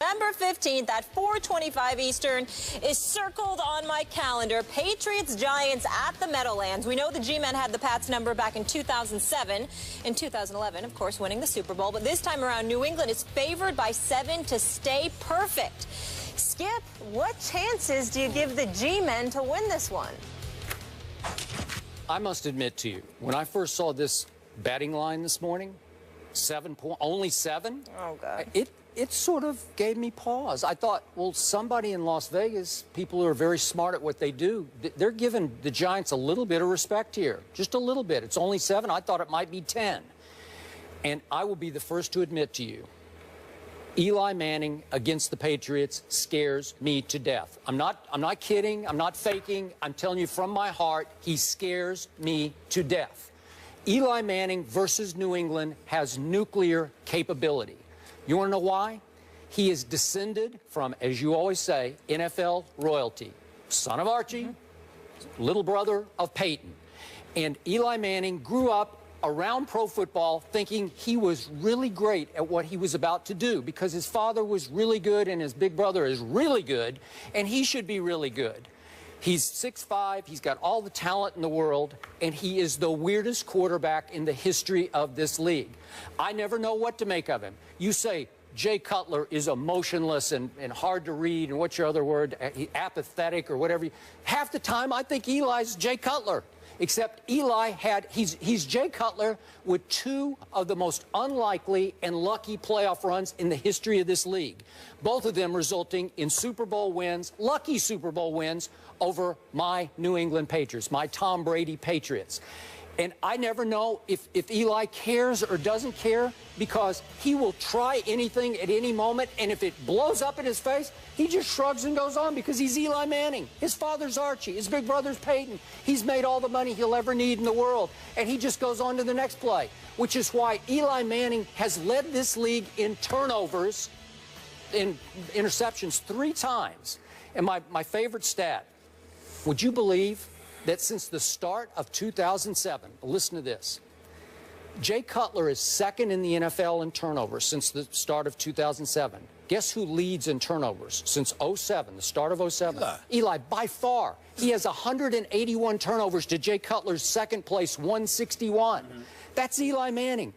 November 15th at 4:25 Eastern is circled on my calendar. Patriots Giants at the Meadowlands. We know the G-Men had the Pats number back in 2007. In 2011, of course, winning the Super Bowl. But this time around, New England is favored by 7 to stay perfect. Skip, what chances do you give the G-Men to win this one? I must admit to you, when I first saw this betting line this morning, only 7? Oh, God. It sort of gave me pause. I thought, well, somebody in Las Vegas, people who are very smart at what they do, they're giving the Giants a little bit of respect here. Just a little bit. It's only 7. I thought it might be 10. And I will be the first to admit to you, Eli Manning against the Patriots scares me to death. I'm not kidding. I'm not faking. I'm telling you from my heart, he scares me to death. Eli Manning versus New England has nuclear capability. You want to know why? He is descended from, as you always say, NFL royalty. Son of Archie, little brother of Peyton. And Eli Manning grew up around pro football thinking he was really great at what he was about to do because his father was really good and his big brother is really good, and he should be really good. He's 6'5", he's got all the talent in the world, and he is the weirdest quarterback in the history of this league. I never know what to make of him. You say Jay Cutler is emotionless and hard to read, and what's your other word, apathetic or whatever. Half the time I think Eli's Jay Cutler, except Eli he's Jay Cutler with 2 of the most unlikely and lucky playoff runs in the history of this league. Both of them resulting in Super Bowl wins, lucky Super Bowl wins over my New England Patriots, my Tom Brady Patriots. And I never know if Eli cares or doesn't care because he will try anything at any moment, and if it blows up in his face, he just shrugs and goes on because he's Eli Manning. His father's Archie. His big brother's Peyton. He's made all the money he'll ever need in the world, and he just goes on to the next play, which is why Eli Manning has led this league in turnovers, in interceptions 3 times. And my favorite stat, would you believe that since the start of 2007, listen to this, Jay Cutler is 2nd in the NFL in turnovers since the start of 2007. Guess who leads in turnovers since 07, the start of 07? Eli, by far. He has 181 turnovers to Jay Cutler's 2nd place, 161. That's Eli Manning.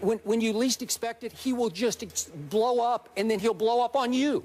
When you least expect it, he will just blow up, and then he'll blow up on you.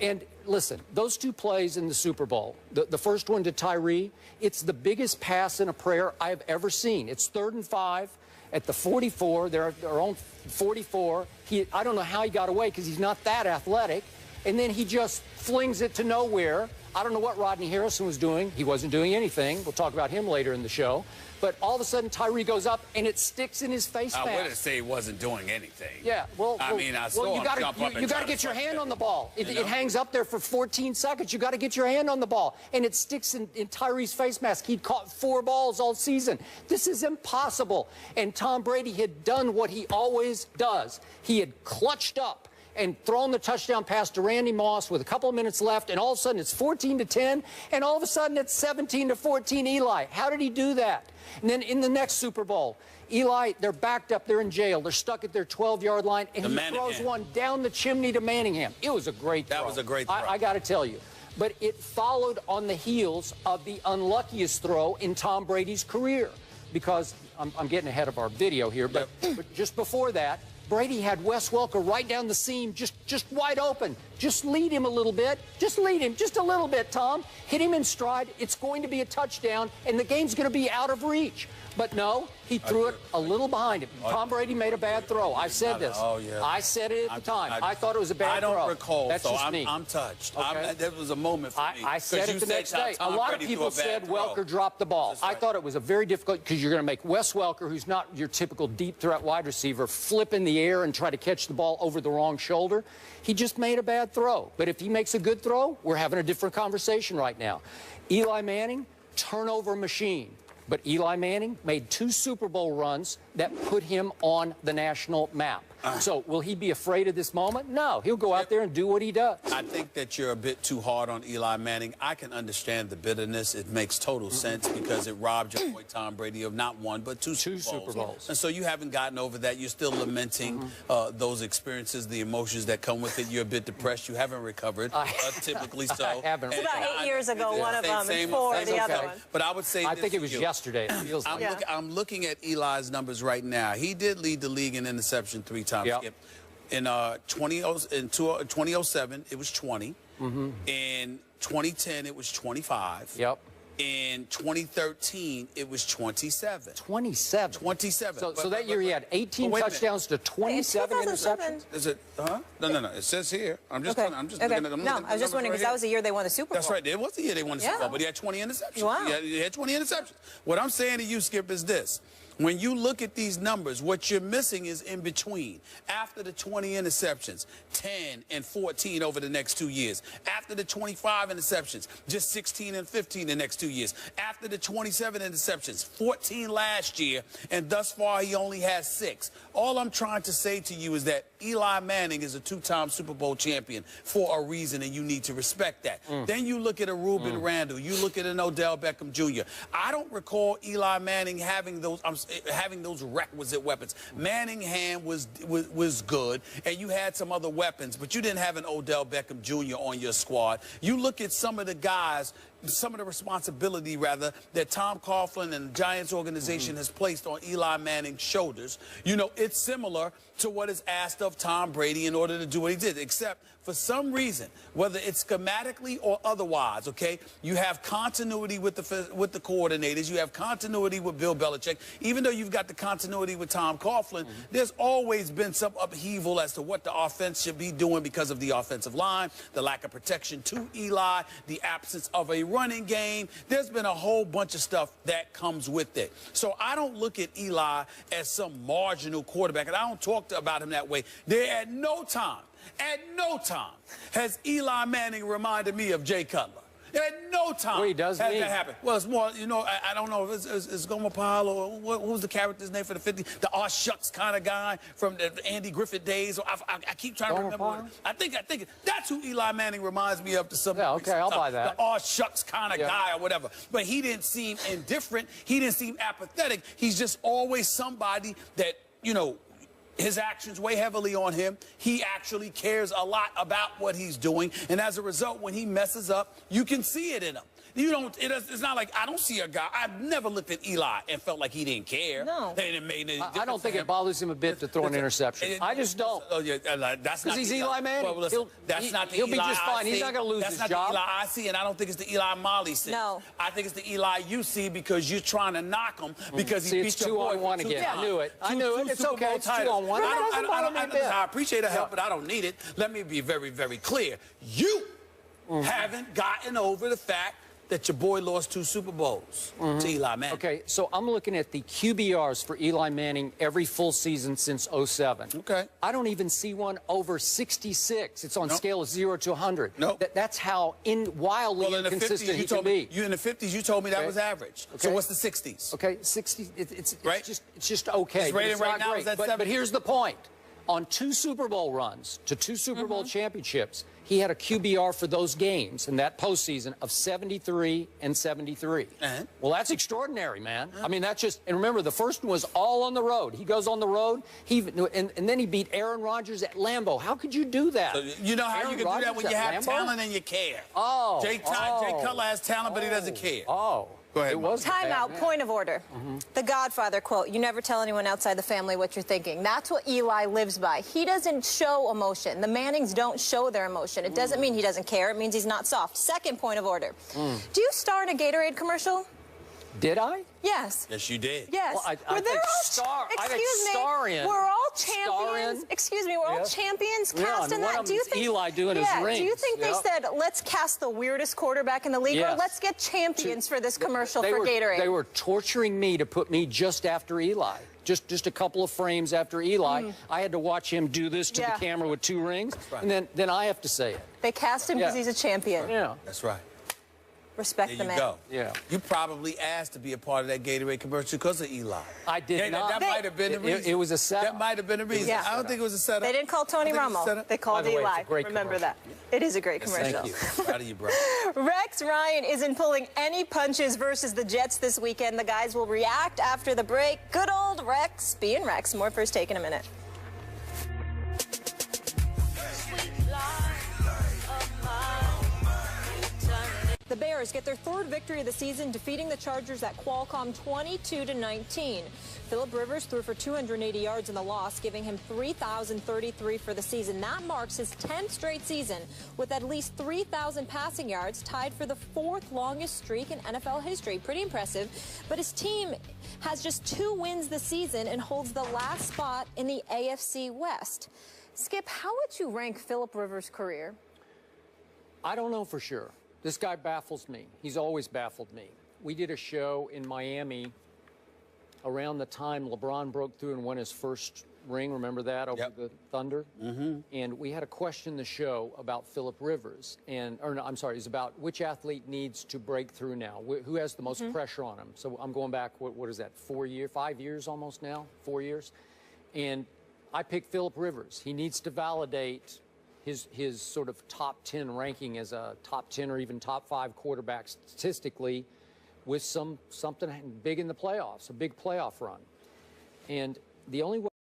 And listen, those 2 plays in the Super Bowl, the first one to Tyree, it's the biggest pass in a prayer I've ever seen. It's 3rd and 5 at the 44, their own 44. I don't know how he got away because he's not that athletic. And then he just flings it to nowhere. I don't know what Rodney Harrison was doing. He wasn't doing anything. We'll talk about him later in the show. But all of a sudden, Tyree goes up, and it sticks in his face mask. I wouldn't say he wasn't doing anything. Yeah, well, I saw him jump up and you got to get your hand on the ball. It hangs up there for 14 seconds. You got to get your hand on the ball, and it sticks in Tyree's face mask. He'd caught 4 balls all season. This is impossible. And Tom Brady had done what he always does. He had clutched up and thrown the touchdown pass to Randy Moss with a couple of minutes left, and all of a sudden it's 14-10, and all of a sudden it's 17-14 Eli. How did he do that? And then in the next Super Bowl, Eli, they're backed up, they're in jail, they're stuck at their 12-yard line, and he throws one down the chimney to Manningham. It was a great throw. That was a great throw. I got to tell you. But it followed on the heels of the unluckiest throw in Tom Brady's career, because I'm getting ahead of our video here, but just before that, Brady had Wes Welker right down the seam, just wide open. Just lead him a little bit. Just lead him just a little bit, Tom. Hit him in stride. It's going to be a touchdown, and the game's going to be out of reach. But no, he threw it a little behind him. Tom Brady made a bad throw. I said this. I said it at the time. I thought it was a bad throw. I don't recall, That's just me. I'm touched. Okay. That was a moment for me. I said it the next day. A lot of people said Welker dropped the ball. I thought it was a very difficult, because you're going to make Wes Welker, who's not your typical deep threat wide receiver, flip in the air and try to catch the ball over the wrong shoulder. He just made a bad throw. But if he makes a good throw, we're having a different conversation right now. Eli Manning, turnover machine. But Eli Manning made 2 Super Bowl runs that put him on the national map. So will he be afraid of this moment? No. He'll go out there and do what he does. I think that you're a bit too hard on Eli Manning. I can understand the bitterness. It makes total sense because it robbed your boy Tom Brady of not one, but two Super Bowls. And so you haven't gotten over that. You're still lamenting those experiences, the emotions that come with it. You're a bit depressed. You haven't recovered, typically so. I haven't. It's about 8 years ago, one of them, and 4 the other one. But I would say I think it was yesterday. It feels like. I'm looking at Eli's numbers right now. He did lead the league in interception 3 times. Skip. In 2007, it was 20. In 2010, it was 25. Yep. In 2013, it was 27. 27. 27. So that year he had 18 touchdowns to 27 interceptions. Is it? No. It says here. I'm just. Okay. I'm just. Okay. Looking at, no, I was just wondering because that was the year they won the Super Bowl. That's right. It was the year they won the Super Bowl, but he had 20 interceptions. Wow. He had 20 interceptions. What I'm saying to you, Skip, is this. When you look at these numbers, what you're missing is in between. After the 20 interceptions, 10 and 14 over the next 2 years. After the 25 interceptions, just 16 and 15 the next 2 years. After the 27 interceptions, 14 last year, and thus far he only has 6. All I'm trying to say to you is that Eli Manning is a 2-time Super Bowl champion for a reason, and you need to respect that. Then you look at a Reuben Randall. You look at an Odell Beckham Jr. I don't recall Eli Manning having those requisite weapons. Manning's hand was good, and you had some other weapons, but you didn't have an Odell Beckham Jr. on your squad. You look at some of the guys, some of the responsibility, rather, that Tom Coughlin and the Giants organization has placed on Eli Manning's shoulders. You know, it's similar to what is asked of Tom Brady in order to do what he did, except for some reason, whether it's schematically or otherwise, okay, you have continuity with the coordinators, you have continuity with Bill Belichick. Even though you've got the continuity with Tom Coughlin, there's always been some upheaval as to what the offense should be doing because of the offensive line, the lack of protection to Eli, the absence of a running game. There's been a whole bunch of stuff that comes with it. So I don't look at Eli as some marginal quarterback, and I don't talk about him that way. At no time has Eli Manning reminded me of Jay Cutler. At no time he does has that happened. Well, it's more, you know, I don't know if it's Gomapal or what was the character's name for the 50s? The aw shucks kind of guy from the Andy Griffith days. I keep trying to remember. I think that's who Eli Manning reminds me of to some extent. Okay, I'll buy that. The aw shucks kind of guy or whatever. But he didn't seem indifferent. He didn't seem apathetic. He's just always somebody that, you know, his actions weigh heavily on him. He actually cares a lot about what he's doing. And as a result, when he messes up, you can see it in him. You don't. It's not like I don't see a guy. I've never looked at Eli and felt like he didn't care. No. I don't think it bothers him a bit to throw an interception. I just don't. Oh yeah, that's not. Because he's Eli Manning. Well, listen, that's not the he'll Eli be just fine. He's not going to lose his job. That's not the Eli I see, and I don't think it's the Eli Molly see. No. I think it's the Eli you see because you're trying to knock him because he beat your boy. It's 2-on-1 again. I knew it. I knew it. It's okay. It's 2-on-1. I appreciate the help, but I don't need it. Let me be very, very clear. You haven't gotten over the fact that your boy lost 2 Super Bowls to Eli Manning. Okay, so I'm looking at the QBRs for Eli Manning every full season since 07. Okay. I don't even see one over 66. It's on scale of 0 to 100. Nope. That's how wildly inconsistent he can be. In the 50s, you told me that was average. Okay. So what's the 60s? Okay, 60. It's right? It's just okay. His rating right now is at 7. But here's the point. On 2 Super Bowl runs to 2 Super Bowl championships, he had a QBR for those games in that postseason of 73 and 73. Well, that's extraordinary, man. I mean, that's just, and remember, the first one was all on the road. He goes on the road, and then he beat Aaron Rodgers at Lambeau. How could you do that? So you know how Aaron you can do that when you have talent and you care. Oh. Jay Cutler has talent, but he doesn't care. Oh. Go ahead. It was Timeout, point of order. The Godfather quote, you never tell anyone outside the family what you're thinking. That's what Eli lives by. He doesn't show emotion. The Mannings don't show their emotion. It doesn't mean he doesn't care. It means he's not soft. Second point of order. Do you star in a Gatorade commercial? Did I? Yes. Yes, you did. Yes. Well, I think star. We're all champions. Excuse me. We're all champions cast in that. Do you think Eli doing his rings? Do you think they said, let's cast the weirdest quarterback in the league, or let's get champions for this commercial for Gatorade? They were torturing me to put me just after Eli. Just a couple of frames after Eli. I had to watch him do this to the camera with 2 rings, and then I have to say it. They cast him because he's a champion. Yeah. That's right. Respect there the you man. go. Yeah. You probably asked to be a part of that Gatorade commercial because of Eli. I did not. That might have been the reason. It was a setup. That might have been the reason. Yeah. I don't think it was a setup. They didn't call Tony I think it was a Romo. setup. They called By the way, Eli. it's a great Remember commercial. that. It is a great commercial. Thank you. Proud of you, bro. Rex Ryan isn't pulling any punches versus the Jets this weekend. The guys will react after the break. Good old Rex being Rex. More First Take in a minute. The Bears get their third victory of the season, defeating the Chargers at Qualcomm 22-19. Phillip Rivers threw for 280 yards in the loss, giving him 3,033 for the season. That marks his 10th straight season with at least 3,000 passing yards, tied for the fourth longest streak in NFL history. Pretty impressive. But his team has just 2 wins this season and holds the last spot in the AFC West. Skip, how would you rank Phillip Rivers' career? I don't know for sure. This guy baffles me. He's always baffled me. We did a show in Miami around the time LeBron broke through and won his first ring. Remember that over the Thunder? Mm-hmm. And we had a question in the show about Phillip Rivers. I'm sorry, it's about which athlete needs to break through now. Who has the most pressure on him? So I'm going back, what is that, 5 years almost now? 4 years? And I picked Phillip Rivers. He needs to validate his sort of top 10 ranking as a top 10 or even top 5 quarterback statistically with something big in the playoffs, a big playoff run. And the only way